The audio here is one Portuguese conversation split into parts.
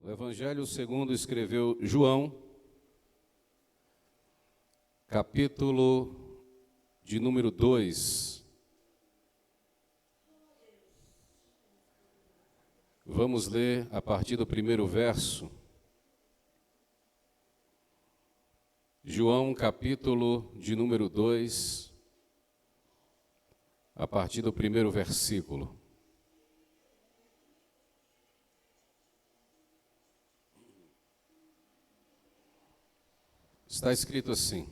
O Evangelho segundo escreveu João, capítulo de número 2. Vamos ler a partir do primeiro verso. João, capítulo de número 2, a partir do primeiro versículo. Está escrito assim: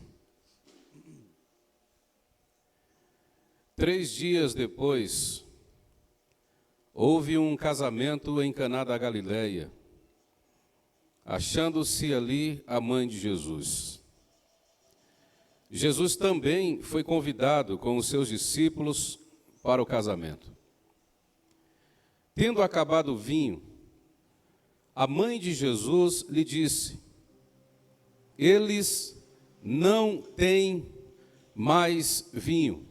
3 dias depois, houve um casamento em Caná da Galileia, achando-se ali a mãe de Jesus. Jesus também foi convidado com os seus discípulos para o casamento. Tendo acabado o vinho, a mãe de Jesus lhe disse: eles não têm mais vinho.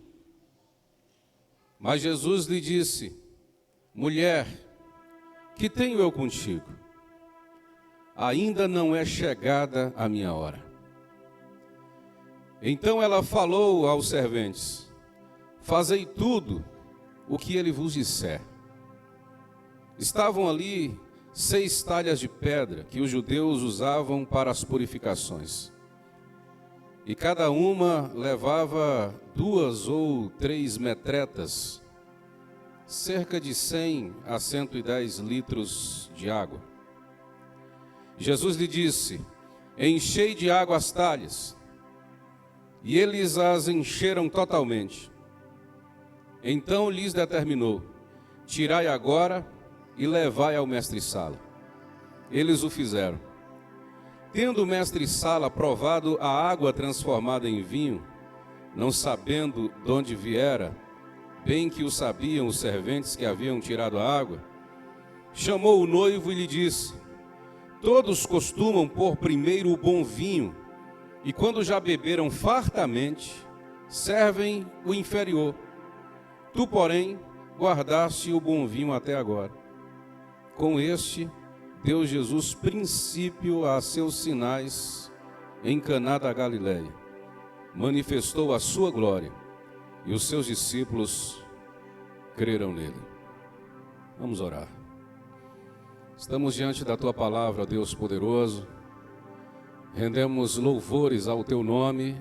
Mas Jesus lhe disse: mulher, que tenho eu contigo? Ainda não é chegada a minha hora. Então ela falou aos serventes: fazei tudo o que ele vos disser. Estavam ali 6 talhas de pedra que os judeus usavam para as purificações. E cada uma levava 2 ou 3 metretas, cerca de 100 a 110 litros de água. Jesus lhe disse: enchei de água as talhas. E eles as encheram totalmente. Então lhes determinou: tirai agora e levai ao mestre-sala. Eles o fizeram. Tendo o mestre-sala provado a água transformada em vinho, não sabendo de onde viera, bem que o sabiam os serventes que haviam tirado a água, chamou o noivo e lhe disse: todos costumam pôr primeiro o bom vinho, e quando já beberam fartamente, servem o inferior. Tu, porém, guardaste o bom vinho até agora. Com este, deu Jesus princípio a seus sinais em Caná da Galileia. Manifestou a sua glória, e os seus discípulos creram nele. Vamos orar. Estamos diante da tua palavra, Deus poderoso. Rendemos louvores ao teu nome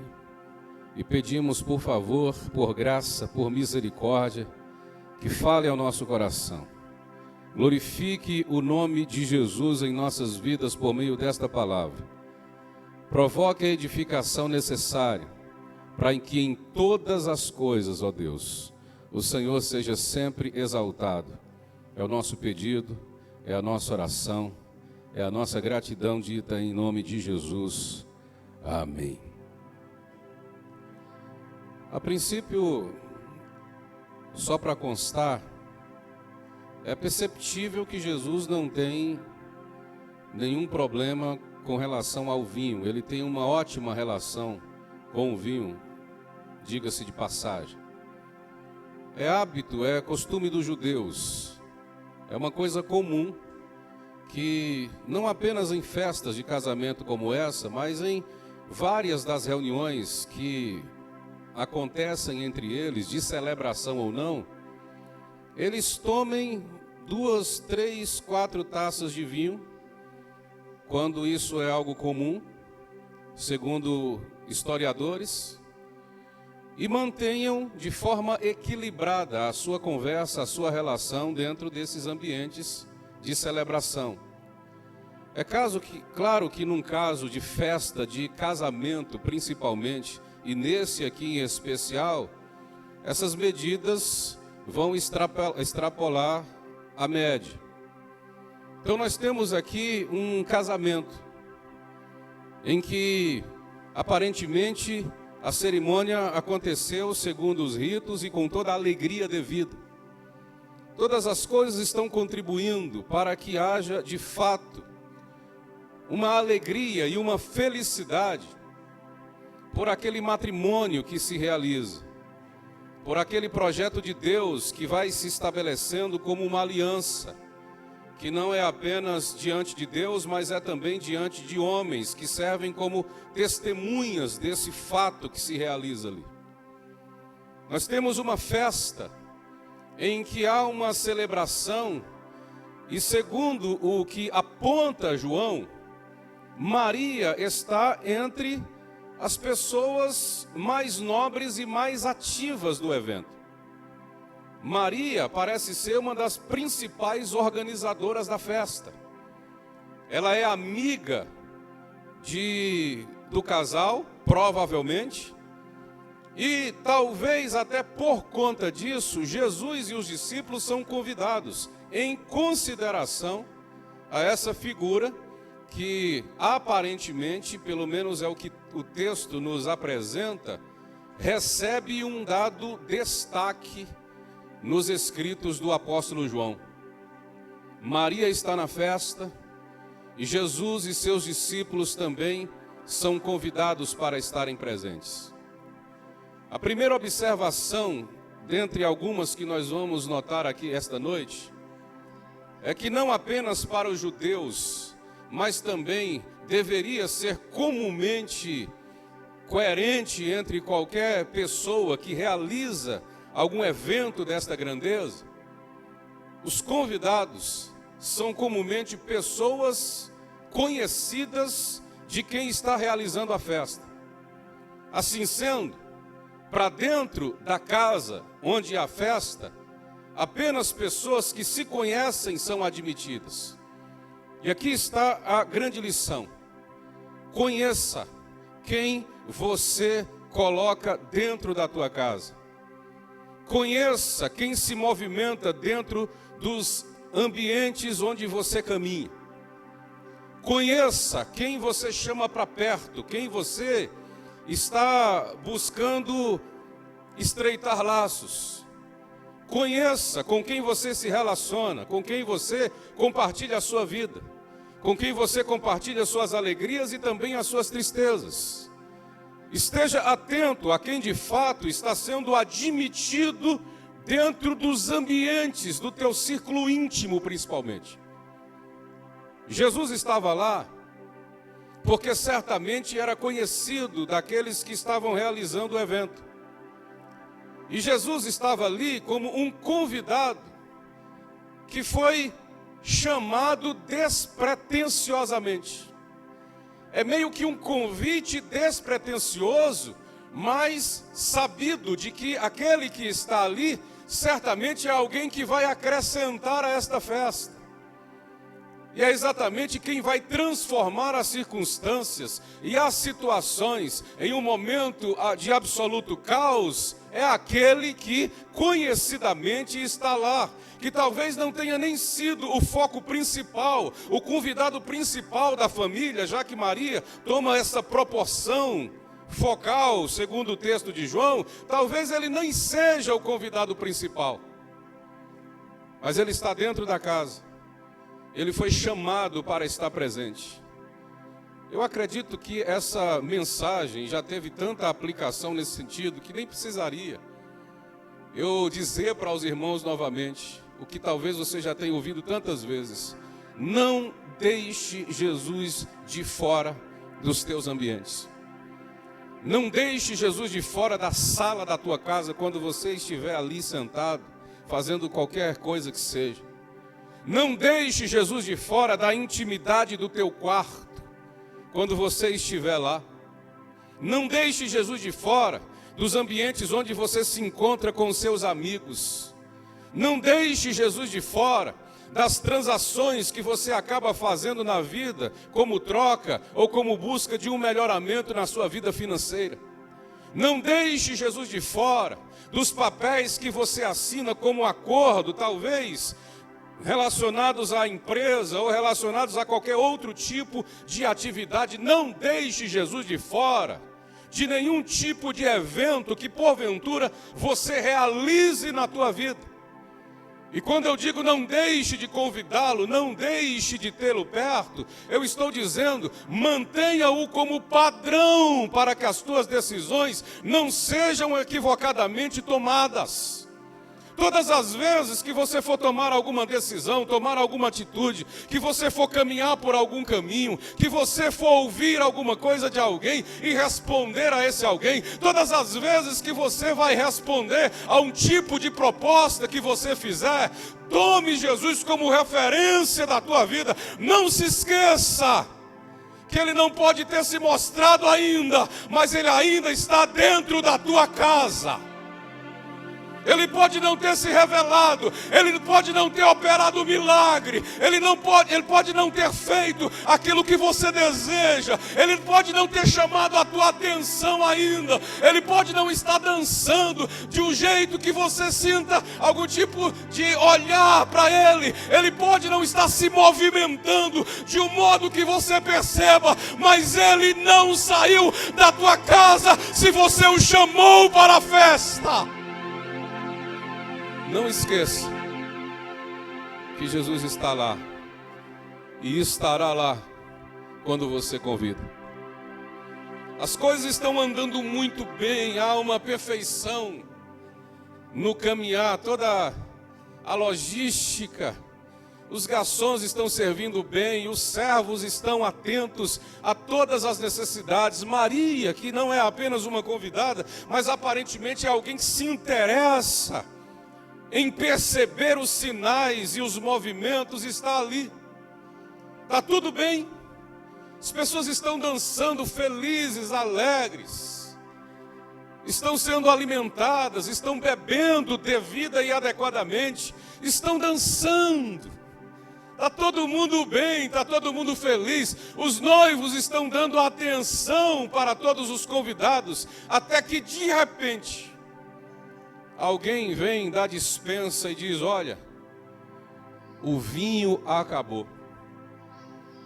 e pedimos, por favor, por graça, por misericórdia, que fale ao nosso coração. Glorifique o nome de Jesus em nossas vidas por meio desta palavra. Provoque a edificação necessária para que em todas as coisas, ó Deus, o Senhor seja sempre exaltado. É o nosso pedido, é a nossa oração, é a nossa gratidão dita em nome de Jesus. Amém. A princípio, só para constar, é perceptível que Jesus não tem nenhum problema com relação ao vinho. Ele tem uma ótima relação com o vinho, diga-se de passagem. É hábito, é costume dos judeus. É uma coisa comum que não apenas em festas de casamento como essa, mas em várias das reuniões que acontecem entre eles, de celebração ou não, eles tomem 2, 3, 4 taças de vinho, quando isso é algo comum, segundo historiadores, e mantenham de forma equilibrada a sua conversa, a sua relação dentro desses ambientes de celebração. É claro que num caso de festa, de casamento principalmente, e nesse aqui em especial, essas medidas vão extrapolar a média. Então nós temos aqui um casamento em que aparentemente a cerimônia aconteceu segundo os ritos e com toda a alegria devida. Todas as coisas estão contribuindo para que haja de fato uma alegria e uma felicidade por aquele matrimônio que se realiza, por aquele projeto de Deus que vai se estabelecendo como uma aliança que não é apenas diante de Deus, mas é também diante de homens que servem como testemunhas desse fato que se realiza ali. Nós temos uma festa em que há uma celebração e, segundo o que aponta João, Maria está entre as pessoas mais nobres e mais ativas do evento. Maria parece ser uma das principais organizadoras da festa. Ela é amiga do casal, provavelmente, e talvez até por conta disso, Jesus e os discípulos são convidados em consideração a essa figura que aparentemente, pelo menos é o que o texto nos apresenta, recebe um dado destaque nos escritos do apóstolo João. Maria está na festa e Jesus e seus discípulos também são convidados para estarem presentes. A primeira observação, dentre algumas que nós vamos notar aqui esta noite, é que não apenas para os judeus, mas também deveria ser comumente coerente entre qualquer pessoa que realiza algum evento desta grandeza. Os convidados são comumente pessoas conhecidas de quem está realizando a festa. Assim sendo, para dentro da casa onde há festa, apenas pessoas que se conhecem são admitidas. E aqui está a grande lição: conheça quem você coloca dentro da tua casa. Conheça quem se movimenta dentro dos ambientes onde você caminha. Conheça quem você chama para perto, quem você está buscando estreitar laços. Conheça com quem você se relaciona, com quem você compartilha a sua vida, com quem você compartilha as suas alegrias e também as suas tristezas. Esteja atento a quem de fato está sendo admitido dentro dos ambientes do teu círculo íntimo, principalmente. Jesus estava lá porque certamente era conhecido daqueles que estavam realizando o evento. E Jesus estava ali como um convidado que foi chamado despretensiosamente. É meio que um convite despretensioso, mas sabido de que aquele que está ali certamente é alguém que vai acrescentar a esta festa. E é exatamente quem vai transformar as circunstâncias e as situações em um momento de absoluto caos, é aquele que conhecidamente está lá, que talvez não tenha nem sido o foco principal, o convidado principal da família, já que Maria toma essa proporção focal, segundo o texto de João, talvez ele nem seja o convidado principal, mas ele está dentro da casa. Ele foi chamado para estar presente. Eu acredito que essa mensagem já teve tanta aplicação nesse sentido que nem precisaria eu dizer para os irmãos novamente o que talvez você já tenha ouvido tantas vezes: não deixe Jesus de fora dos teus ambientes. Não deixe Jesus de fora da sala da tua casa quando você estiver ali sentado, fazendo qualquer coisa que seja. Não deixe Jesus de fora da intimidade do teu quarto, quando você estiver lá. Não deixe Jesus de fora dos ambientes onde você se encontra com os seus amigos. Não deixe Jesus de fora das transações que você acaba fazendo na vida, como troca ou como busca de um melhoramento na sua vida financeira. Não deixe Jesus de fora dos papéis que você assina como acordo, talvez relacionados à empresa ou relacionados a qualquer outro tipo de atividade. Não deixe Jesus de fora de nenhum tipo de evento que porventura você realize na tua vida. E quando eu digo não deixe de convidá-lo, não deixe de tê-lo perto, eu estou dizendo, mantenha-o como padrão para que as tuas decisões não sejam equivocadamente tomadas. Todas as vezes que você for tomar alguma decisão, tomar alguma atitude, que você for caminhar por algum caminho, que você for ouvir alguma coisa de alguém e responder a esse alguém, todas as vezes que você vai responder a um tipo de proposta que você fizer, tome Jesus como referência da tua vida. Não se esqueça que Ele não pode ter se mostrado ainda, mas Ele ainda está dentro da tua casa. Ele pode não ter se revelado, Ele pode não ter operado o milagre, Ele pode não ter feito aquilo que você deseja, Ele pode não ter chamado a tua atenção ainda, Ele pode não estar dançando de um jeito que você sinta algum tipo de olhar para Ele, Ele pode não estar se movimentando de um modo que você perceba, mas Ele não saiu da tua casa se você o chamou para a festa. Não esqueça que Jesus está lá e estará lá quando você convida. As coisas estão andando muito bem, há uma perfeição no caminhar, toda a logística, os garçons estão servindo bem, os servos estão atentos a todas as necessidades. Maria, que não é apenas uma convidada, mas aparentemente é alguém que se interessa em perceber os sinais e os movimentos, está ali. Está tudo bem. As pessoas estão dançando felizes, alegres. Estão sendo alimentadas, estão bebendo devida e adequadamente. Estão dançando. Está todo mundo bem, está todo mundo feliz. Os noivos estão dando atenção para todos os convidados. Até que de repente alguém vem da despensa e diz: olha, o vinho acabou.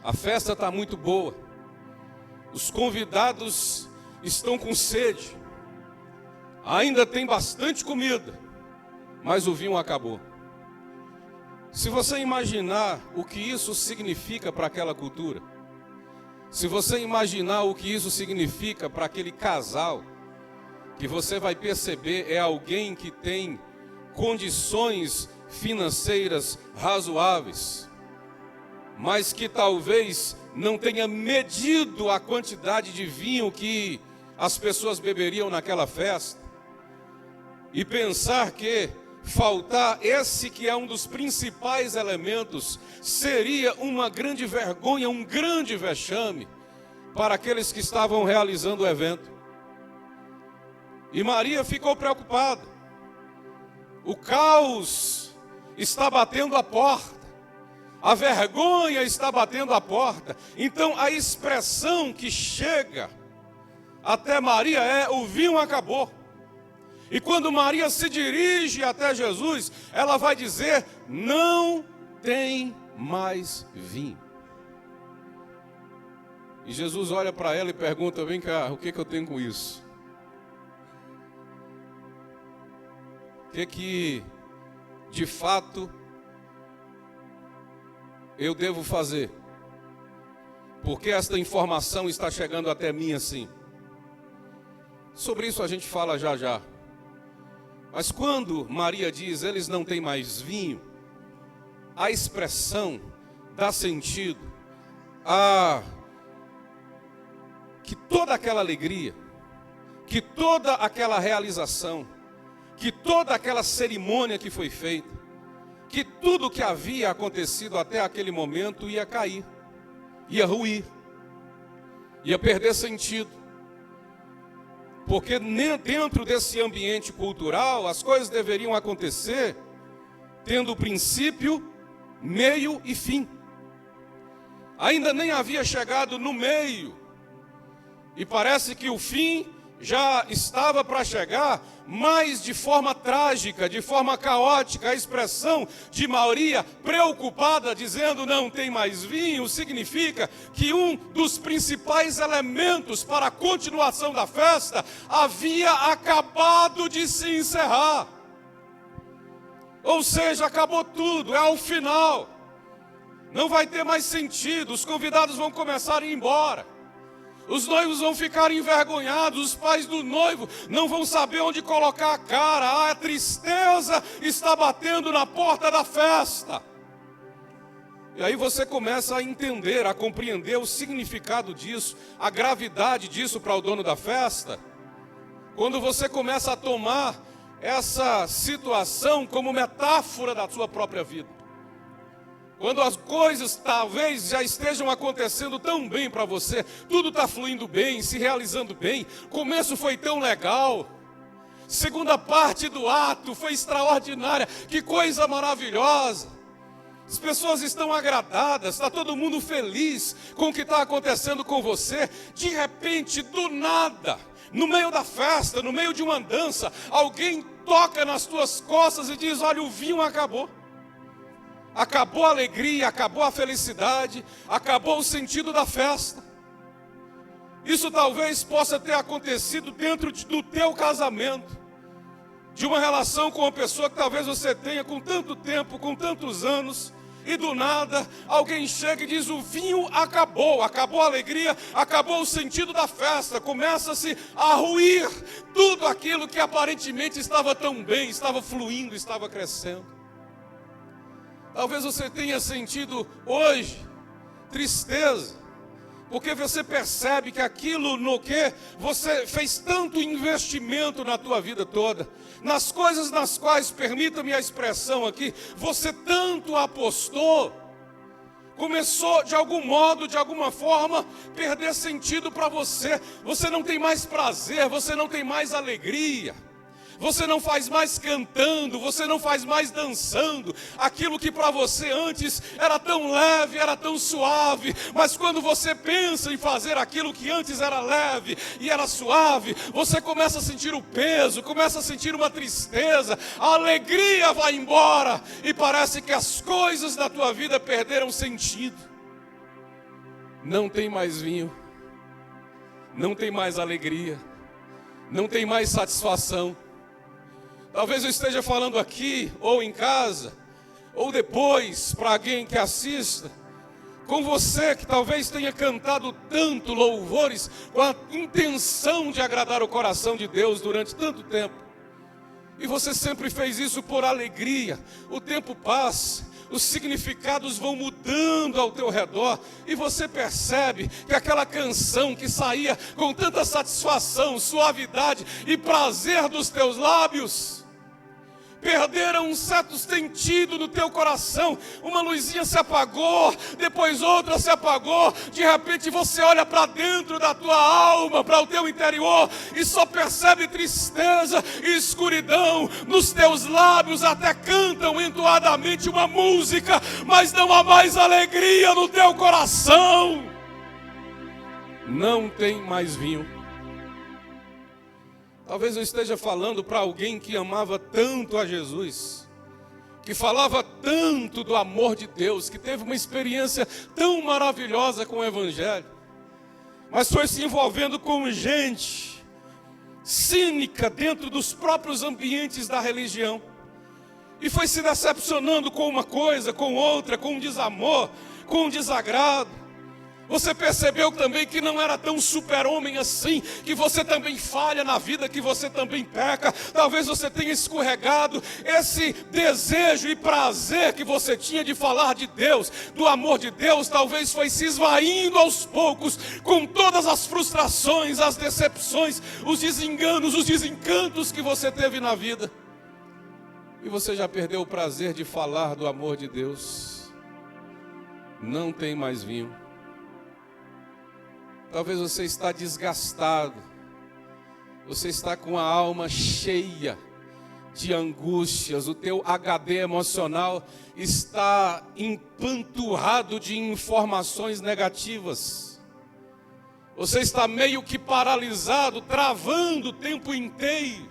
A festa está muito boa. Os convidados estão com sede. Ainda tem bastante comida, mas o vinho acabou. Se você imaginar o que isso significa para aquela cultura, se você imaginar o que isso significa para aquele casal, que você vai perceber é alguém que tem condições financeiras razoáveis, mas que talvez não tenha medido a quantidade de vinho que as pessoas beberiam naquela festa, e pensar que faltar esse que é um dos principais elementos seria uma grande vergonha, um grande vexame para aqueles que estavam realizando o evento. E Maria ficou preocupada. O caos está batendo a porta. A vergonha está batendo a porta. Então a expressão que chega até Maria é: o vinho acabou. E quando Maria se dirige até Jesus, ela vai dizer: não tem mais vinho. E Jesus olha para ela e pergunta: vem cá, o que eu tenho com isso? O que de fato eu devo fazer? Porque esta informação está chegando até mim assim? Sobre isso a gente fala já já. Mas quando Maria diz: eles não têm mais vinho, a expressão dá sentido a que toda aquela alegria, que toda aquela realização, que toda aquela cerimônia que foi feita, que tudo que havia acontecido até aquele momento ia cair, ia ruir, ia perder sentido. Porque nem dentro desse ambiente cultural as coisas deveriam acontecer tendo princípio, meio e fim. Ainda nem havia chegado no meio, e parece que o fim já estava para chegar, mas de forma trágica, de forma caótica. A expressão de Maria preocupada, dizendo não tem mais vinho, significa que um dos principais elementos para a continuação da festa havia acabado de se encerrar. Ou seja, acabou tudo, é o final. Não vai ter mais sentido, os convidados vão começar a ir embora. Os noivos vão ficar envergonhados, os pais do noivo não vão saber onde colocar a cara. A tristeza está batendo na porta da festa. E aí você começa a entender, a compreender o significado disso, a gravidade disso para o dono da festa. Quando você começa a tomar essa situação como metáfora da sua própria vida. Quando as coisas talvez já estejam acontecendo tão bem para você, tudo está fluindo bem, se realizando bem, o começo foi tão legal, segunda parte do ato foi extraordinária, que coisa maravilhosa, as pessoas estão agradadas, está todo mundo feliz com o que está acontecendo com você, de repente, do nada, no meio da festa, no meio de uma dança, alguém toca nas tuas costas e diz: olha, o vinho acabou. Acabou a alegria, acabou a felicidade, acabou o sentido da festa. Isso talvez possa ter acontecido dentro do teu casamento, de uma relação com uma pessoa que talvez você tenha com tanto tempo, com tantos anos, e do nada alguém chega e diz: o vinho acabou, acabou a alegria, acabou o sentido da festa, começa-se a ruir tudo aquilo que aparentemente estava tão bem, estava fluindo, estava crescendo. Talvez você tenha sentido hoje tristeza, porque você percebe que aquilo no que você fez tanto investimento na tua vida toda, nas coisas nas quais, permita-me a expressão aqui, você tanto apostou, começou de algum modo, de alguma forma, perder sentido para você. Você não tem mais prazer, você não tem mais alegria. Você não faz mais cantando, você não faz mais dançando, aquilo que para você antes era tão leve, era tão suave, mas quando você pensa em fazer aquilo que antes era leve e era suave, você começa a sentir o peso, começa a sentir uma tristeza, a alegria vai embora e parece que as coisas da tua vida perderam sentido. Não tem mais vinho, não tem mais alegria, não tem mais satisfação. Talvez eu esteja falando aqui, ou em casa, ou depois, para alguém que assista, com você que talvez tenha cantado tanto louvores, com a intenção de agradar o coração de Deus durante tanto tempo. E você sempre fez isso por alegria. O tempo passa, os significados vão mudando ao teu redor, e você percebe que aquela canção que saía com tanta satisfação, suavidade e prazer dos teus lábios, perderam um certo sentido no teu coração. Uma luzinha se apagou, depois outra se apagou. De repente você olha para dentro da tua alma, para o teu interior, e só percebe tristeza e escuridão. Nos teus lábios até cantam entoadamente uma música, mas não há mais alegria no teu coração. Não tem mais vinho. Talvez eu esteja falando para alguém que amava tanto a Jesus, que falava tanto do amor de Deus, que teve uma experiência tão maravilhosa com o Evangelho, mas foi se envolvendo com gente cínica dentro dos próprios ambientes da religião, e foi se decepcionando com uma coisa, com outra, com um desamor, com um desagrado. Você percebeu também que não era tão super-homem assim, que você também falha na vida, que você também peca. Talvez você tenha escorregado. Esse desejo e prazer que você tinha de falar de Deus, do amor de Deus, talvez foi se esvaindo aos poucos, com todas as frustrações, as decepções, os desenganos, os desencantos que você teve na vida. E você já perdeu o prazer de falar do amor de Deus. Não tem mais vinho. Talvez você está desgastado, você está com a alma cheia de angústias, o teu HD emocional está empanturrado de informações negativas. Você está meio que paralisado, travando o tempo inteiro,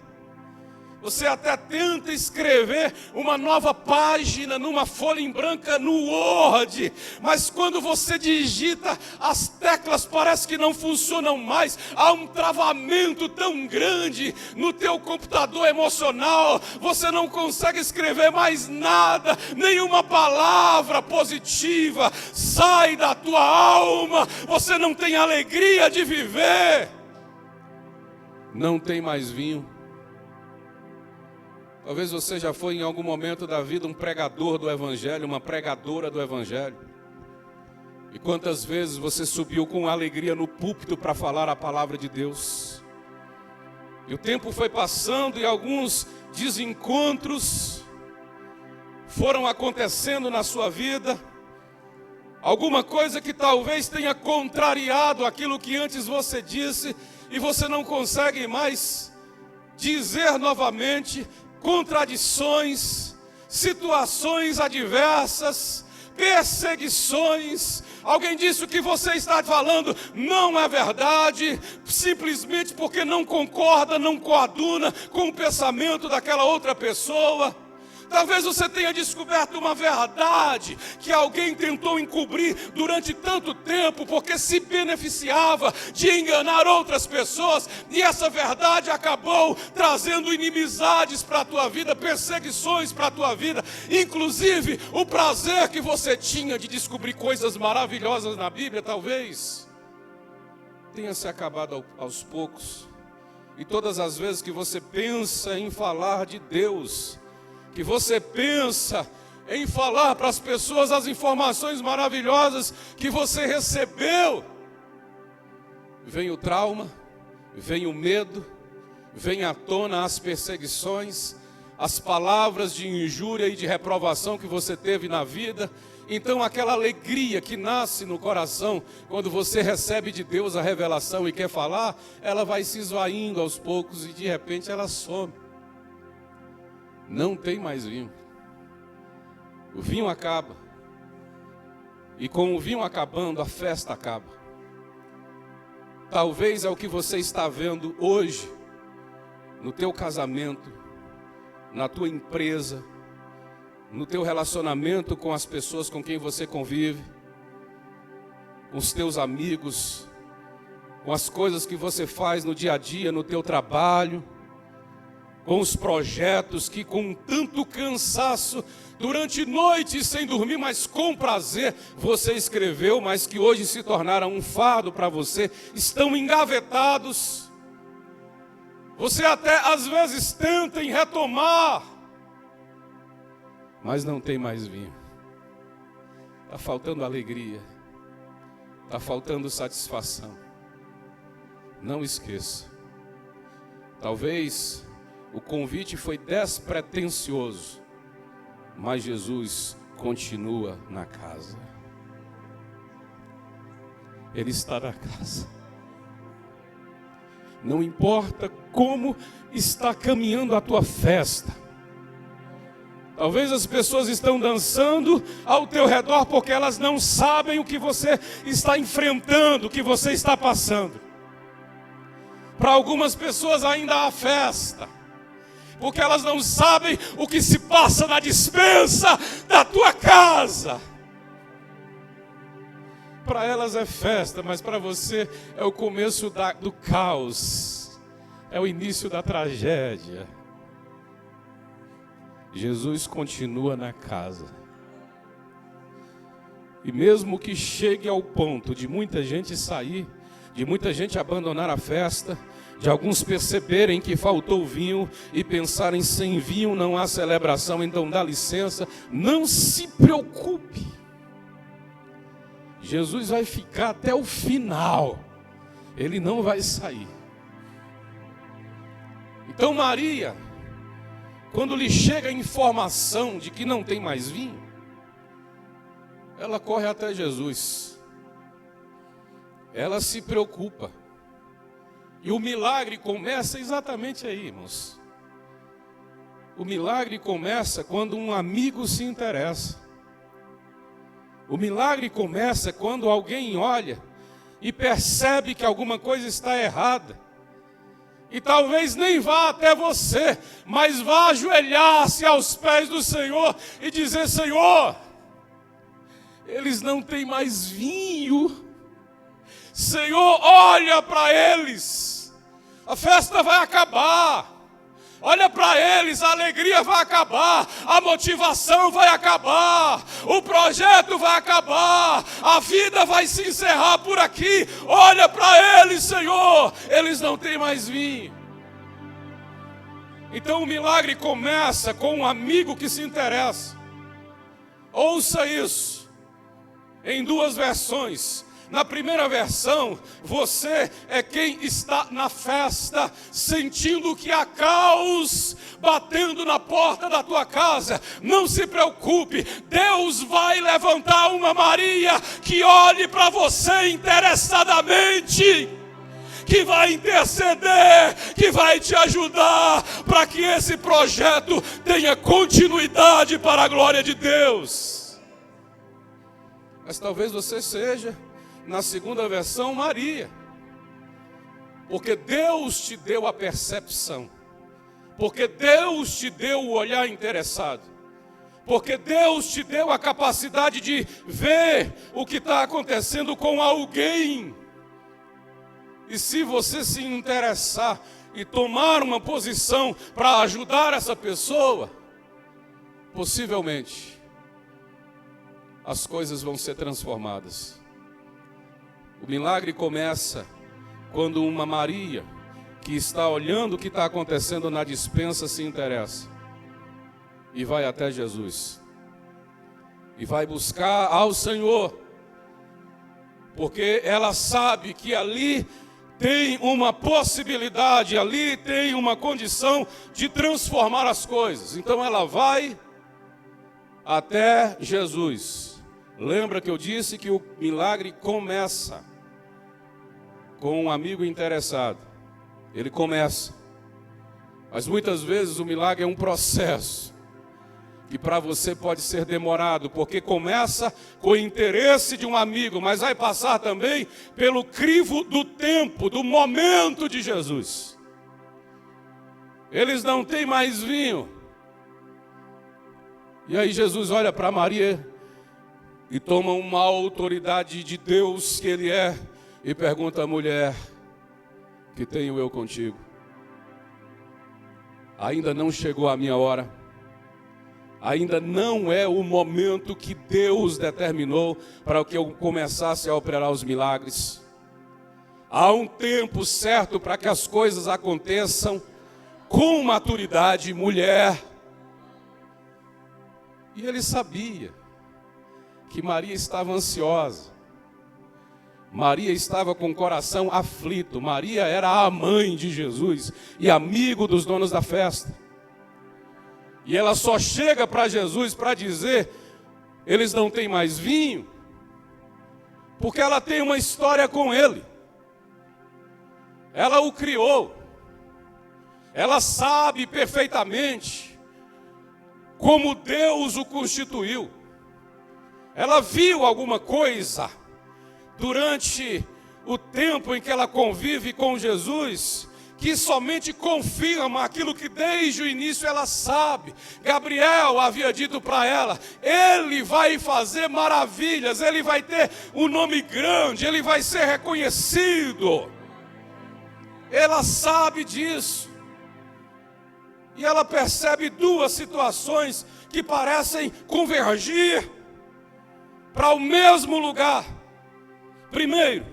Você até tenta escrever uma nova página numa folha em branca no Word, mas quando você digita, as teclas parece que não funcionam mais. Há um travamento tão grande no teu computador emocional, você não consegue escrever mais nada, nenhuma palavra positiva sai da tua alma, você não tem alegria de viver, não tem mais vinho. Talvez você já foi em algum momento da vida um pregador do Evangelho, uma pregadora do Evangelho. E quantas vezes você subiu com alegria no púlpito para falar a palavra de Deus. E o tempo foi passando e alguns desencontros foram acontecendo na sua vida. Alguma coisa que talvez tenha contrariado aquilo que antes você disse e você não consegue mais dizer novamente. Contradições, situações adversas, perseguições. Alguém disse o que você está falando não é verdade, simplesmente porque não concorda, não coaduna com o pensamento daquela outra pessoa. Talvez você tenha descoberto uma verdade que alguém tentou encobrir durante tanto tempo, porque se beneficiava de enganar outras pessoas, e essa verdade acabou trazendo inimizades para a tua vida, perseguições para a tua vida, inclusive o prazer que você tinha de descobrir coisas maravilhosas na Bíblia, talvez tenha se acabado aos poucos. E todas as vezes que você pensa em falar de Deus, que você pensa em falar para as pessoas as informações maravilhosas que você recebeu, vem o trauma, vem o medo, vem à tona as perseguições, as palavras de injúria e de reprovação que você teve na vida. Então aquela alegria que nasce no coração quando você recebe de Deus a revelação e quer falar, ela vai se esvaindo aos poucos e de repente ela some. Não tem mais vinho. O vinho acaba. E com o vinho acabando, a festa acaba. Talvez é o que você está vendo hoje, no teu casamento, na tua empresa, no teu relacionamento com as pessoas com quem você convive, com os teus amigos, com as coisas que você faz no dia a dia, no teu trabalho, com os projetos que com tanto cansaço, durante noites sem dormir, mas com prazer, você escreveu, mas que hoje se tornaram um fardo para você, estão engavetados. Você até às vezes tenta em retomar, mas não tem mais vinho. Está faltando alegria, está faltando satisfação. Não esqueça, talvez o convite foi despretensioso, mas Jesus continua na casa. Ele está na casa. Não importa como está caminhando a tua festa. Talvez as pessoas estão dançando ao teu redor porque elas não sabem o que você está enfrentando, o que você está passando. Para algumas pessoas ainda há festa, porque elas não sabem o que se passa na despensa da tua casa. Para elas é festa, mas para você é o começo do caos, é o início da tragédia. Jesus continua na casa. E mesmo que chegue ao ponto de muita gente sair, de muita gente abandonar a festa, de alguns perceberem que faltou vinho e pensarem sem vinho não há celebração, então dá licença, não se preocupe. Jesus vai ficar até o final, ele não vai sair. Então Maria, quando lhe chega a informação de que não tem mais vinho, ela corre até Jesus, ela se preocupa. E o milagre começa exatamente aí, irmãos. O milagre começa quando um amigo se interessa. O milagre começa quando alguém olha e percebe que alguma coisa está errada. E talvez nem vá até você, mas vá ajoelhar-se aos pés do Senhor e dizer: Senhor, eles não têm mais vinho. Senhor, olha para eles, a festa vai acabar. Olha para eles, a alegria vai acabar, a motivação vai acabar, o projeto vai acabar, a vida vai se encerrar por aqui. Olha para eles, Senhor, eles não têm mais vinho. Então o milagre começa com um amigo que se interessa. Ouça isso, em duas versões. Na primeira versão, você é quem está na festa, sentindo que há caos batendo na porta da tua casa. Não se preocupe, Deus vai levantar uma Maria que olhe para você interessadamente, que vai interceder, que vai te ajudar para que esse projeto tenha continuidade para a glória de Deus. Mas talvez você seja, na segunda versão, Maria, porque Deus te deu a percepção, porque Deus te deu o olhar interessado, porque Deus te deu a capacidade de ver o que está acontecendo com alguém. E se você se interessar e tomar uma posição para ajudar essa pessoa, possivelmente as coisas vão ser transformadas. O milagre começa quando uma Maria, que está olhando o que está acontecendo na despensa, se interessa e vai até Jesus e vai buscar ao Senhor, porque ela sabe que ali tem uma possibilidade, ali tem uma condição de transformar as coisas. Então ela vai até Jesus. Lembra que eu disse que o milagre começa com um amigo interessado. Ele começa. Mas muitas vezes o milagre é um processo que para você pode ser demorado, porque começa com o interesse de um amigo, mas vai passar também pelo crivo do tempo, do momento de Jesus. Eles não têm mais vinho. E aí Jesus olha para Maria e toma uma autoridade de Deus que Ele é, e pergunta à mulher: que tenho eu contigo? Ainda não chegou a minha hora. Ainda não é o momento que Deus determinou para que eu começasse a operar os milagres. Há um tempo certo para que as coisas aconteçam com maturidade, mulher. E ele sabia que Maria estava ansiosa. Maria estava com o coração aflito. Maria era a mãe de Jesus e amigo dos donos da festa. E ela só chega para Jesus para dizer: eles não têm mais vinho, porque ela tem uma história com ele. Ela o criou. Ela sabe perfeitamente como Deus o constituiu. Ela viu alguma coisa durante o tempo em que ela convive com Jesus, que somente confirma aquilo que desde o início ela sabe. Gabriel havia dito para ela: ele vai fazer maravilhas, ele vai ter um nome grande, ele vai ser reconhecido. Ela sabe disso. E ela percebe duas situações que parecem convergir para o mesmo lugar. Primeiro,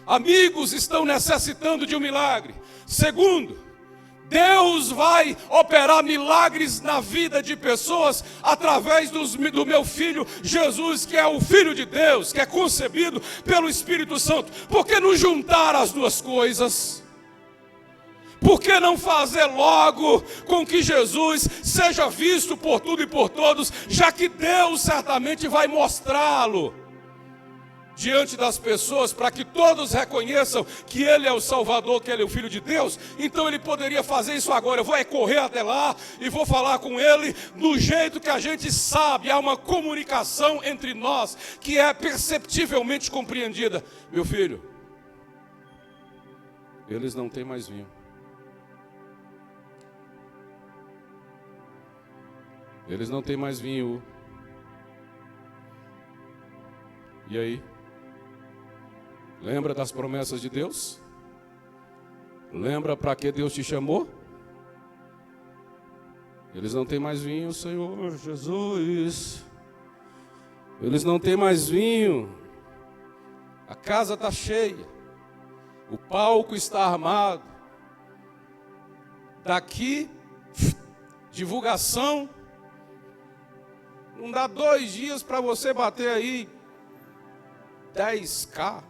amigos estão necessitando de um milagre. Segundo, Deus vai operar milagres na vida de pessoas através do meu filho Jesus, que é o Filho de Deus, que é concebido pelo Espírito Santo. Por que não juntar as duas coisas? Por que não fazer logo com que Jesus seja visto por tudo e por todos, já que Deus certamente vai mostrá-lo diante das pessoas, para que todos reconheçam que Ele é o Salvador, que Ele é o Filho de Deus? Então Ele poderia fazer isso agora. Eu vou correr até lá e vou falar com Ele do jeito que a gente sabe. Há uma comunicação entre nós que é perceptivelmente compreendida. Meu filho, eles não têm mais vinho. Eles não têm mais vinho. E aí? Lembra das promessas de Deus? Lembra para que Deus te chamou? Eles não têm mais vinho, Senhor Jesus. Eles não têm mais vinho. A casa está cheia. O palco está armado. Daqui, divulgação. Não dá 2 dias para você bater aí 10K,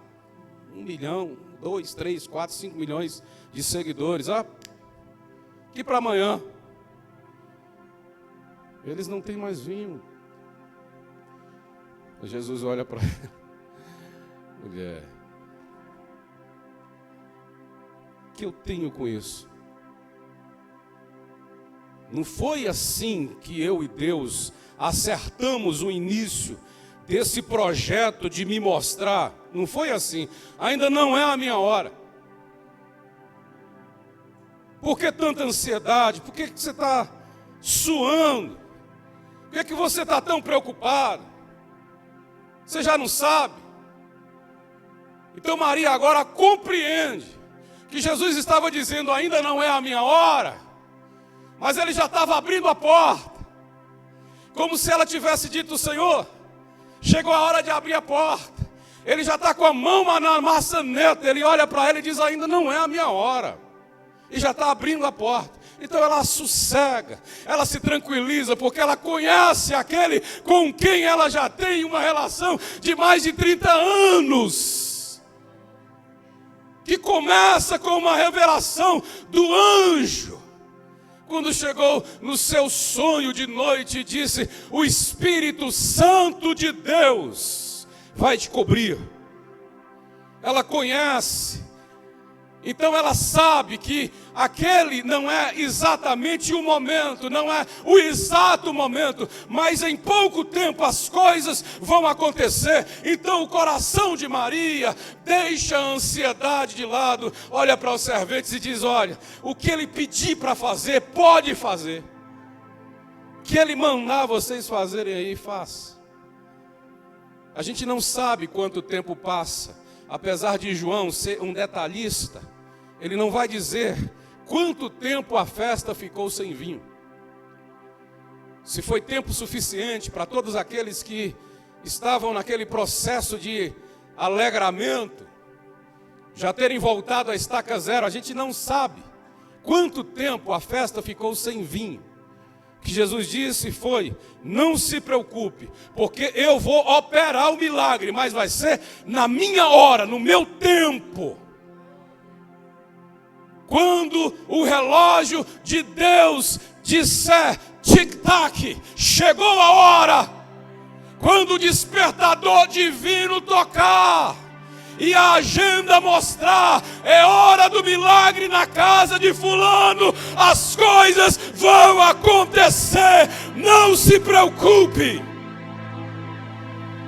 1 milhão, 2, 3, 4, 5 milhões de seguidores. Aqui para amanhã. Eles não têm mais vinho. Jesus olha para ela. Mulher, o que eu tenho com isso? Não foi assim que eu e Deus acertamos o início desse projeto de me mostrar. Não foi assim. Ainda não é a minha hora. Por que tanta ansiedade? Por que você está suando? Por que você está tão preocupado? Você já não sabe? Então Maria agora compreende que Jesus estava dizendo, ainda não é a minha hora, mas ele já estava abrindo a porta, como se ela tivesse dito, Senhor, chegou a hora de abrir a porta. Ele já está com a mão na maçaneta, ele olha para ela e diz, ainda não é a minha hora, e já está abrindo a porta. Então ela sossega, ela se tranquiliza, porque ela conhece aquele com quem ela já tem uma relação de mais de 30 anos. Que começa com uma revelação do anjo. Quando chegou no seu sonho de noite e disse, o Espírito Santo de Deus vai te cobrir. Ela conhece. Então ela sabe que aquele não é exatamente o momento, não é o exato momento, mas em pouco tempo as coisas vão acontecer. Então o coração de Maria deixa a ansiedade de lado, olha para os serventes e diz, olha, o que ele pedir para fazer, pode fazer. O que ele mandar vocês fazerem aí, faça. A gente não sabe quanto tempo passa, apesar de João ser um detalhista, ele não vai dizer quanto tempo a festa ficou sem vinho. Se foi tempo suficiente para todos aqueles que estavam naquele processo de alegramento, já terem voltado à estaca zero, a gente não sabe quanto tempo a festa ficou sem vinho. O que Jesus disse foi, não se preocupe, porque eu vou operar o milagre, mas vai ser na minha hora, no meu tempo. Quando o relógio de Deus disser tic-tac, chegou a hora. Quando o despertador divino tocar e a agenda mostrar, é hora do milagre na casa de fulano, as coisas vão acontecer. Não se preocupe.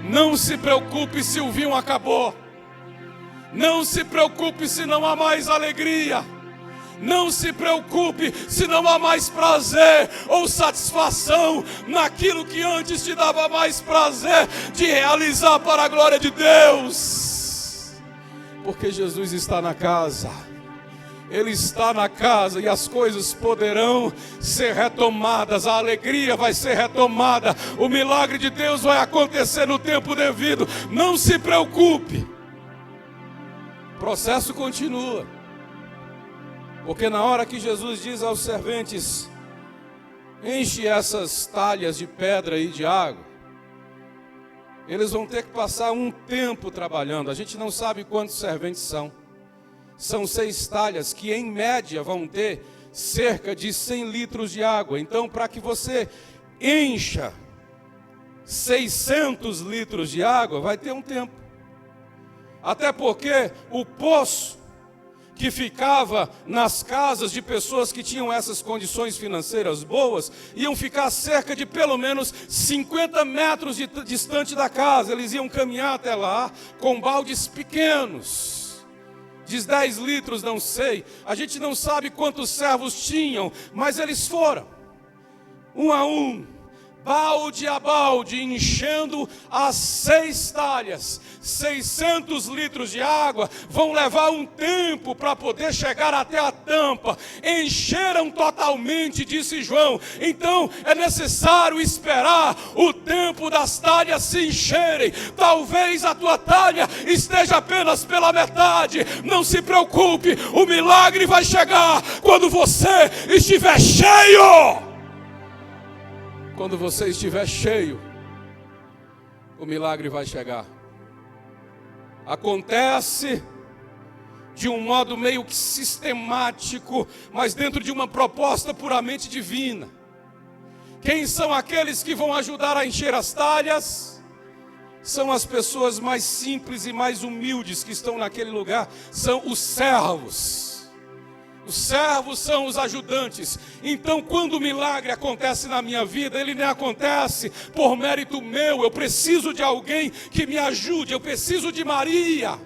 Não se preocupe se o vinho acabou. Não se preocupe se não há mais alegria. Não se preocupe se não há mais prazer ou satisfação naquilo que antes te dava mais prazer de realizar para a glória de Deus. Porque Jesus está na casa. Ele está na casa e as coisas poderão ser retomadas. A alegria vai ser retomada. O milagre de Deus vai acontecer no tempo devido. Não se preocupe. O processo continua. Porque na hora que Jesus diz aos serventes, enche essas talhas de pedra e de água, eles vão ter que passar um tempo trabalhando. A gente não sabe quantos serventes são. São 6 talhas que em média vão ter cerca de 100 litros de água. Então para que você encha 600 litros de água, vai ter um tempo. Até porque o poço que ficava nas casas de pessoas que tinham essas condições financeiras boas, iam ficar cerca de pelo menos 50 metros distante da casa. Eles iam caminhar até lá com baldes pequenos, de 10 litros, não sei. A gente não sabe quantos servos tinham, mas eles foram, um a um, balde a balde, enchendo as 6 talhas, 600 litros de água. Vão levar um tempo para poder chegar até a tampa. Encheram totalmente, disse João. Então é necessário esperar o tempo das talhas se encherem. Talvez a tua talha esteja apenas pela metade. Não se preocupe, o milagre vai chegar quando você estiver cheio. Quando você estiver cheio, o milagre vai chegar. Acontece de um modo meio que sistemático, mas dentro de uma proposta puramente divina. Quem são aqueles que vão ajudar a encher as talhas? São as pessoas mais simples e mais humildes que estão naquele lugar. São os servos. Os servos são os ajudantes. Então, quando o milagre acontece na minha vida, ele não acontece por mérito meu. Eu preciso de alguém que me ajude. Eu preciso de Maria,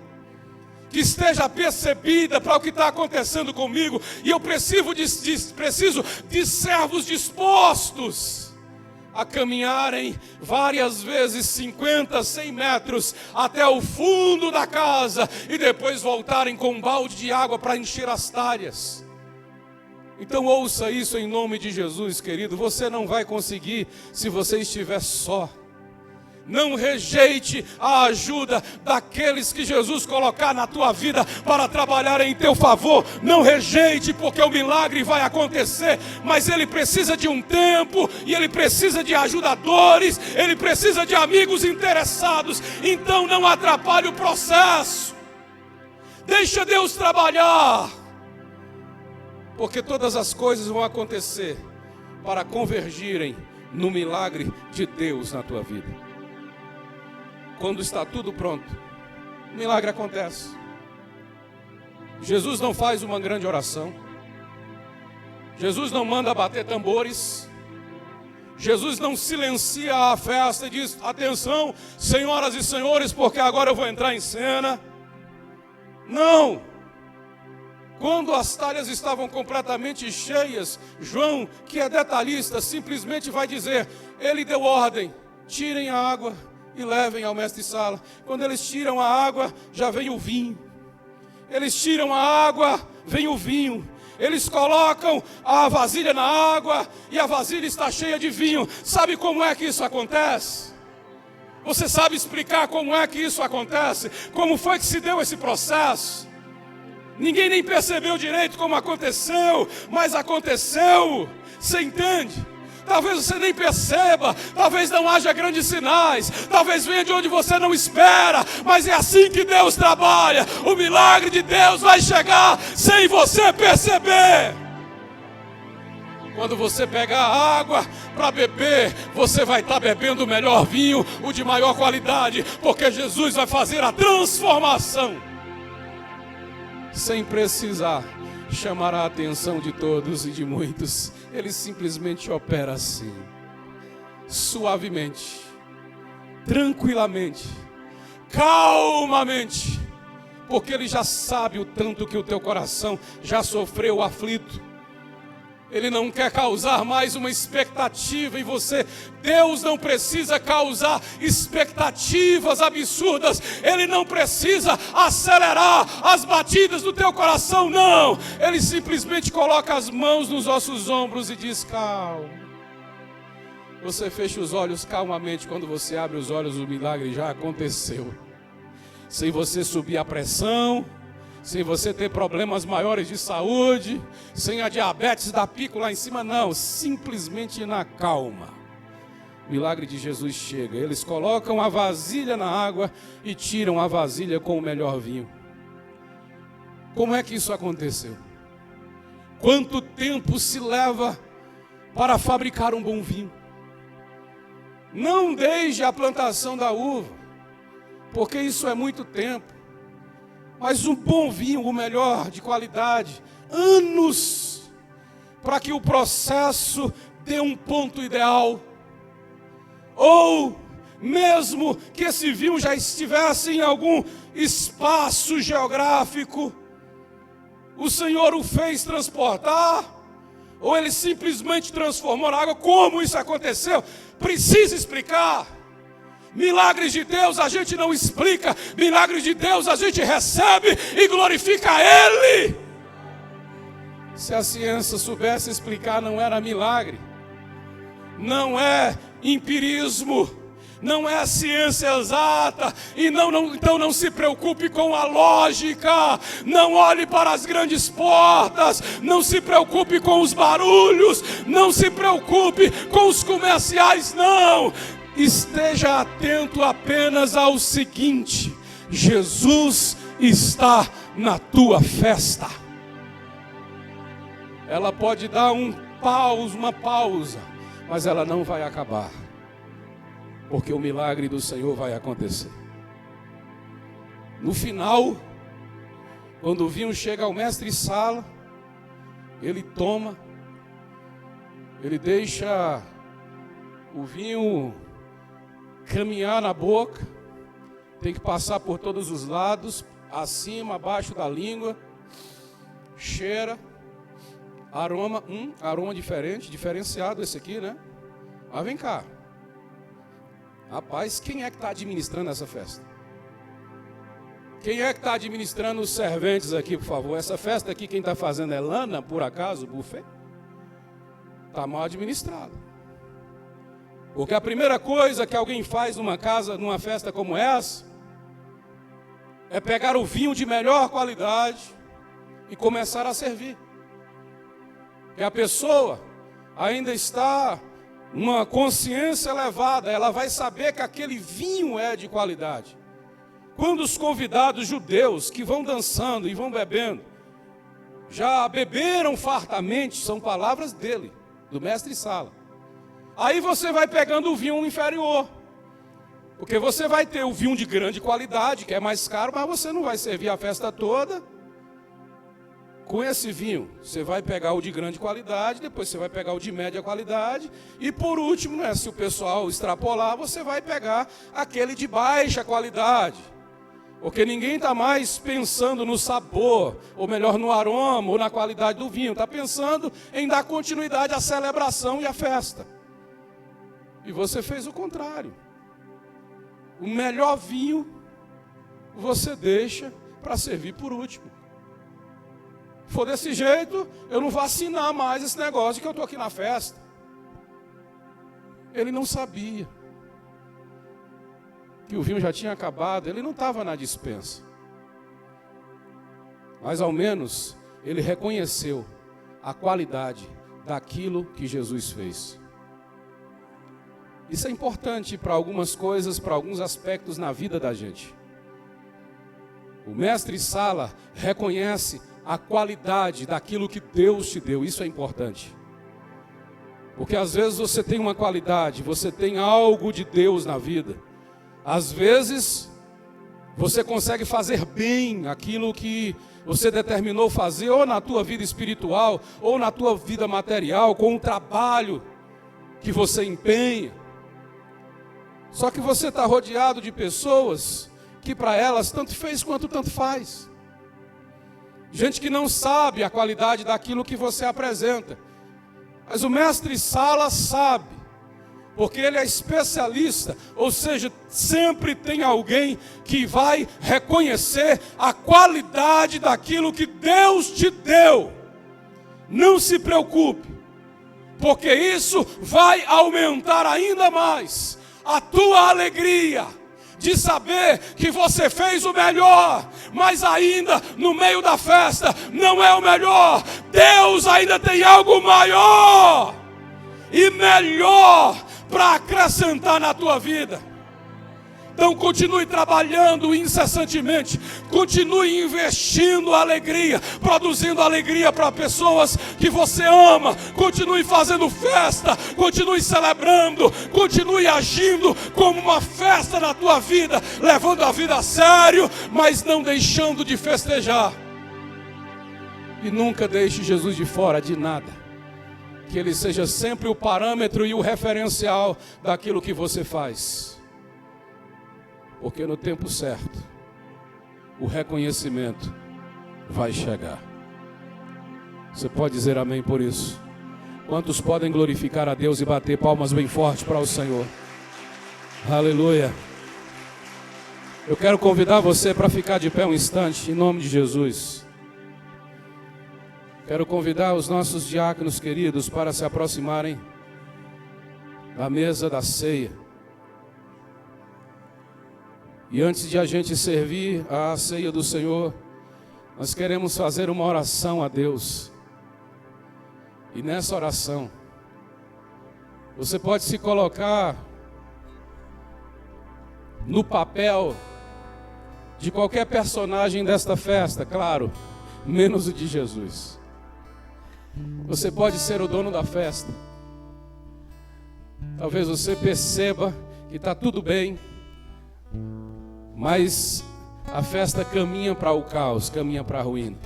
que esteja apercebida para o que está acontecendo comigo. E eu preciso de servos dispostos a caminharem várias vezes 50, 100 metros até o fundo da casa e depois voltarem com um balde de água para encher as talhas. Então ouça isso em nome de Jesus, querido. Você não vai conseguir se você estiver só. Não rejeite a ajuda daqueles que Jesus colocar na tua vida para trabalhar em teu favor. Não rejeite, porque o milagre vai acontecer, mas ele precisa de um tempo, e ele precisa de ajudadores, ele precisa de amigos interessados. Então não atrapalhe o processo. Deixa Deus trabalhar, porque todas as coisas vão acontecer para convergirem no milagre de Deus na tua vida. Quando está tudo pronto, o milagre acontece. Jesus não faz uma grande oração. Jesus não manda bater tambores. Jesus não silencia a festa e diz: atenção, senhoras e senhores, porque agora eu vou entrar em cena. Não. Quando as talhas estavam completamente cheias, João, que é detalhista, simplesmente vai dizer: ele deu ordem, tirem a água e levem ao mestre-sala. Quando eles tiram a água, já vem o vinho. Eles tiram a água, vem o vinho. Eles colocam a vasilha na água e a vasilha está cheia de vinho. Sabe como é que isso acontece? Você sabe explicar como é que isso acontece? Como foi que se deu esse processo? Ninguém nem percebeu direito como aconteceu, mas aconteceu. Você entende? Talvez você nem perceba, talvez não haja grandes sinais, talvez venha de onde você não espera, mas é assim que Deus trabalha. O milagre de Deus vai chegar sem você perceber. Quando você pegar a água para beber, você vai estar bebendo o melhor vinho, o de maior qualidade, porque Jesus vai fazer a transformação sem precisar chamar a atenção de todos e de muitos. Ele simplesmente opera assim, suavemente, tranquilamente, calmamente, porque Ele já sabe o tanto que o teu coração já sofreu aflito. Ele não quer causar mais uma expectativa em você. Deus não precisa causar expectativas absurdas. Ele não precisa acelerar as batidas do teu coração, não. Ele simplesmente coloca as mãos nos nossos ombros e diz: calma. Você fecha os olhos calmamente. Quando você abre os olhos, o milagre já aconteceu. Sem você subir a pressão, sem você ter problemas maiores de saúde, sem a diabetes da pico lá em cima, não. Simplesmente na calma. O milagre de Jesus chega. Eles colocam a vasilha na água e tiram a vasilha com o melhor vinho. Como é que isso aconteceu? Quanto tempo se leva para fabricar um bom vinho? Não desde a plantação da uva, porque isso é muito tempo. Mas um bom vinho, o melhor, de qualidade, anos, para que o processo dê um ponto ideal. Ou mesmo que esse vinho já estivesse em algum espaço geográfico, o Senhor o fez transportar Ou ele simplesmente transformou na água? Como isso aconteceu? Precisa explicar. Milagres de Deus a gente não explica. Milagres de Deus a gente recebe e glorifica Ele. Se a ciência soubesse explicar, não era milagre. Não é empirismo. Não é a ciência exata, e então não se preocupe com a lógica, não olhe para as grandes portas, não se preocupe com os barulhos, não se preocupe com os comerciais, não. Esteja atento apenas ao seguinte: Jesus está na tua festa. Ela pode dar uma pausa, mas ela não vai acabar. Porque o milagre do Senhor vai acontecer. No final, quando o vinho chega ao mestre-sala, ele toma, ele deixa o vinho caminhar na boca, tem que passar por todos os lados, acima, abaixo da língua, cheira, aroma diferente, diferenciado esse aqui, né? Mas vem cá. Rapaz, quem é que está administrando essa festa? Quem é que está administrando os serventes aqui, por favor? Essa festa aqui, quem está fazendo é Lana, por acaso, o buffet? Está mal administrado. Porque a primeira coisa que alguém faz numa casa, numa festa como essa, é pegar o vinho de melhor qualidade e começar a servir. E a pessoa ainda está uma consciência elevada, ela vai saber que aquele vinho é de qualidade. Quando os convidados judeus que vão dançando e vão bebendo, já beberam fartamente, são palavras dele, do mestre-sala. Aí você vai pegando o vinho inferior, porque você vai ter o vinho de grande qualidade, que é mais caro, mas você não vai servir a festa toda com esse vinho. Você vai pegar o de grande qualidade, depois você vai pegar o de média qualidade, e por último, né, se o pessoal extrapolar, você vai pegar aquele de baixa qualidade. Porque ninguém está mais pensando no sabor, ou melhor, no aroma, ou na qualidade do vinho. Está pensando em dar continuidade à celebração e à festa. E você fez o contrário. O melhor vinho você deixa para servir por último. Se for desse jeito, eu não vou assinar mais esse negócio de que eu estou aqui na festa. Ele não sabia que o vinho já tinha acabado, ele não estava na despensa. Mas ao menos ele reconheceu a qualidade daquilo que Jesus fez. Isso é importante para algumas coisas, para alguns aspectos na vida da gente. O mestre-sala reconhece a qualidade daquilo que Deus te deu, isso é importante. Porque às vezes você tem uma qualidade, você tem algo de Deus na vida. Às vezes você consegue fazer bem aquilo que você determinou fazer, ou na tua vida espiritual, ou na tua vida material, com o trabalho que você empenha. Só que você está rodeado de pessoas que para elas tanto fez quanto tanto faz. Gente que não sabe a qualidade daquilo que você apresenta. Mas o mestre-sala sabe, porque ele é especialista, ou seja, sempre tem alguém que vai reconhecer a qualidade daquilo que Deus te deu. Não se preocupe, porque isso vai aumentar ainda mais a tua alegria de saber que você fez o melhor, mas ainda no meio da festa não é o melhor. Deus ainda tem algo maior e melhor para acrescentar na tua vida. Então continue trabalhando incessantemente, continue investindo alegria, produzindo alegria para pessoas que você ama, continue fazendo festa, continue celebrando, continue agindo como uma festa na tua vida, levando a vida a sério, mas não deixando de festejar. E nunca deixe Jesus de fora de nada, que Ele seja sempre o parâmetro e o referencial daquilo que você faz. Porque no tempo certo, o reconhecimento vai chegar. Você pode dizer amém por isso? Quantos podem glorificar a Deus e bater palmas bem forte para o Senhor? Aleluia. Eu quero convidar você para ficar de pé um instante, em nome de Jesus. Quero convidar os nossos diáconos queridos para se aproximarem da mesa da ceia. E antes de a gente servir a ceia do Senhor, nós queremos fazer uma oração a Deus. E nessa oração, você pode se colocar no papel de qualquer personagem desta festa, claro, menos o de Jesus. Você pode ser o dono da festa. Talvez você perceba que está tudo bem, mas a festa caminha para o caos, caminha para a ruína.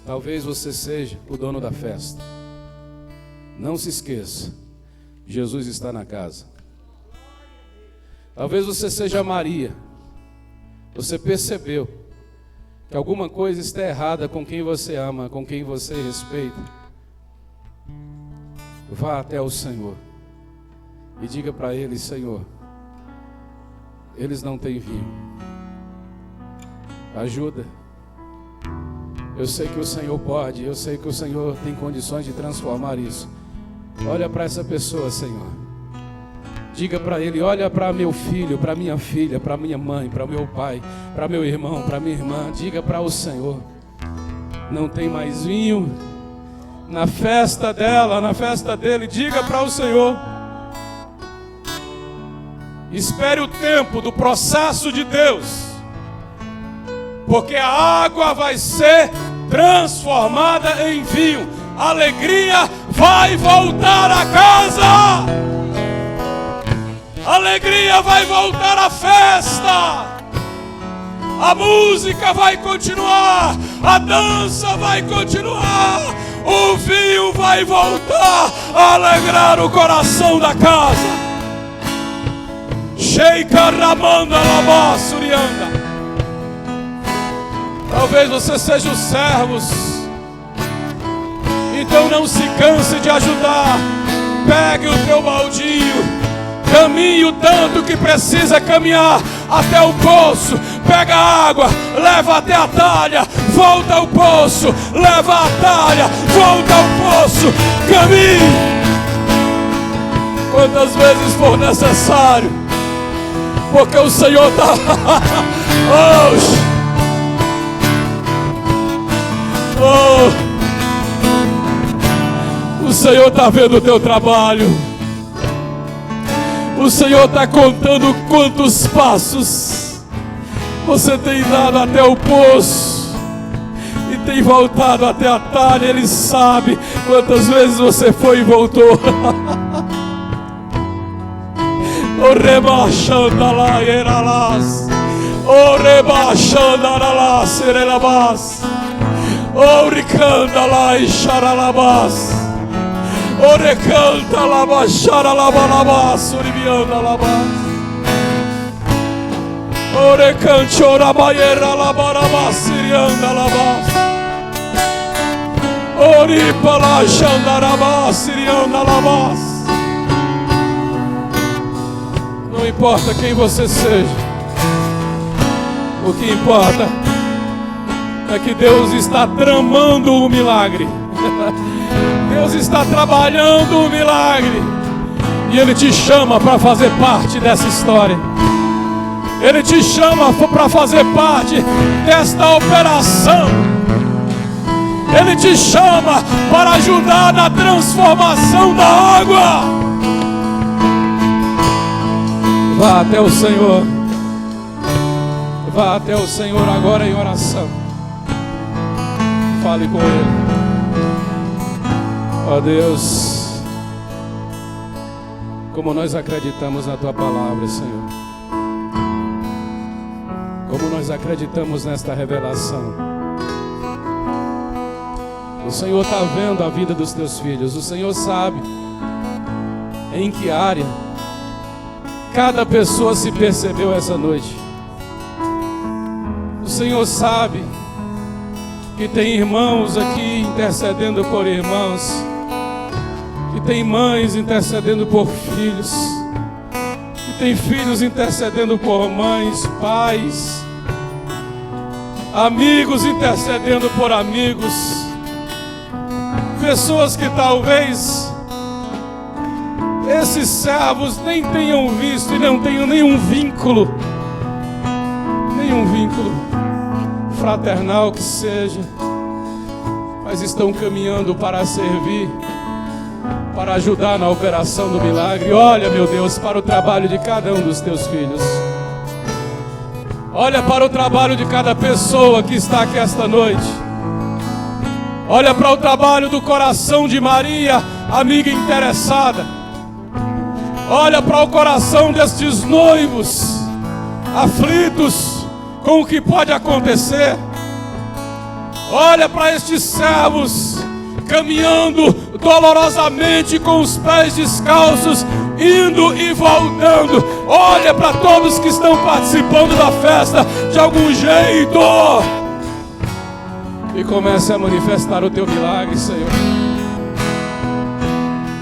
Talvez você seja o dono da festa. Não se esqueça, Jesus está na casa. Talvez você seja Maria. Você percebeu que alguma coisa está errada com quem você ama, com quem você respeita. Vá até o Senhor e diga para Ele: Senhor, eles não têm vinho. Ajuda. Eu sei que o Senhor pode, eu sei que o Senhor tem condições de transformar isso. Olha para essa pessoa, Senhor. Diga para ele: olha para meu filho, para minha filha, para minha mãe, para meu pai, para meu irmão, para minha irmã. Diga para o Senhor: não tem mais vinho na festa dela, na festa dele. Diga para o Senhor. Espere o tempo do processo de Deus, porque a água vai ser transformada em vinho. A alegria vai voltar a casa. A alegria vai voltar à festa. A música vai continuar. A dança vai continuar. O vinho vai voltar a alegrar o coração da casa. Sheika Ramanda Labassurianda. Talvez você seja os servos, então não se canse de ajudar. Pegue o teu baldinho, caminhe o tanto que precisa caminhar até o poço. Pega a água, leva até a talha, volta ao poço, leva a talha, volta ao poço. Caminhe quantas vezes for necessário, porque o Senhor está o Senhor está vendo o teu trabalho. O Senhor está contando quantos passos você tem dado até o poço e tem voltado até a talha. Ele sabe quantas vezes você foi e voltou. O rebachanda lá eralas, o rebachanda lá serelabas, o ricanda lá e charalabas. Ore canta la bachara la balabas, oribianda la bas. Ore canchora baiera la barabas, sirianda la bas. Ori pala xandarabas, sirianda la bas. Não importa quem você seja, o que importa é que Deus está tramando o milagre. Deus está trabalhando o milagre e Ele te chama para fazer parte dessa história. Ele te chama para fazer parte desta operação. Ele te chama para ajudar na transformação da água. Vá até o Senhor. Vá até o Senhor agora em oração. Fale com Ele. Ó Deus, como nós acreditamos na Tua palavra, Senhor. Como nós acreditamos nesta revelação. O Senhor está vendo a vida dos Teus filhos. O Senhor sabe em que área cada pessoa se percebeu essa noite. O Senhor sabe que tem irmãos aqui intercedendo por irmãos E tem mães intercedendo por filhos. E tem filhos intercedendo por mães, pais. Amigos intercedendo por amigos. Pessoas que talvez esses servos nem tenham visto e não tenham nenhum vínculo fraternal que seja, mas estão caminhando para servir, para ajudar na operação do milagre. Olha, meu Deus, para o trabalho de cada um dos teus filhos. Olha para o trabalho de cada pessoa que está aqui esta noite. Olha para o trabalho do coração de Maria, amiga interessada. Olha para o coração destes noivos aflitos com o que pode acontecer. Olha para estes servos caminhando dolorosamente com os pés descalços, indo e voltando. Olha para todos que estão participando da festa de algum jeito. E comece a manifestar o teu milagre, Senhor,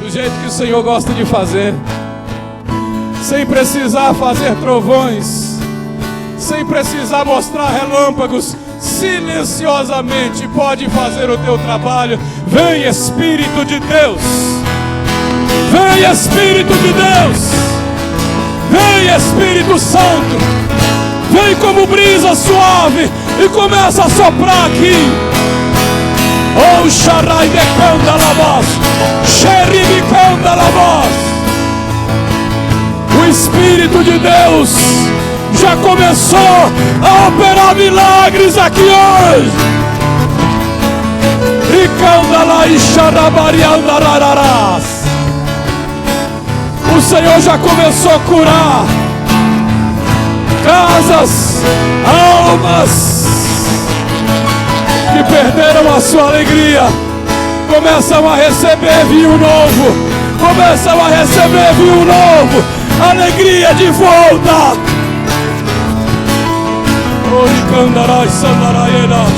do jeito que o Senhor gosta de fazer, sem precisar fazer trovões, sem precisar mostrar relâmpagos. Silenciosamente pode fazer o teu trabalho. Vem, Espírito de Deus. Vem, Espírito de Deus. Vem, Espírito Santo. Vem como brisa suave e começa a soprar aqui. Oh, Sharai de canta la voz, Xeribe canta la voz. O Espírito de Deus já começou a operar milagres aqui hoje. E canta lá e xarabariandarararás. O Senhor já começou a curar casas, almas que perderam a sua alegria, começam a receber vinho novo, começam a receber vinho novo, alegria de volta. Oi, candarai, sandaraienas,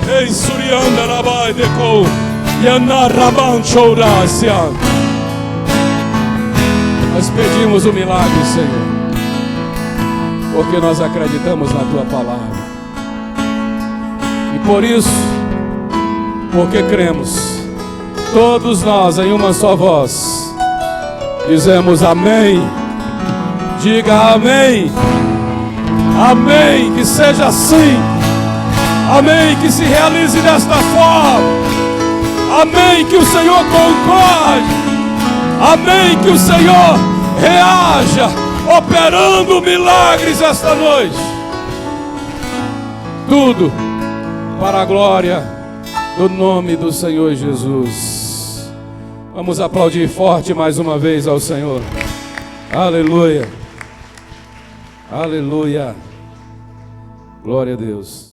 ei, suriandarabai, deco, yanaraban, chouracian. Nós pedimos o milagre, Senhor, porque nós acreditamos na Tua palavra. E por isso, porque cremos, todos nós em uma só voz dizemos amém. Diga amém. Amém, que seja assim. Amém, que se realize desta forma. Amém, que o Senhor concorde. Amém, que o Senhor reaja, operando milagres esta noite. Tudo para a glória do nome do Senhor Jesus. Vamos aplaudir forte mais uma vez ao Senhor. Aleluia. Aleluia. Glória a Deus.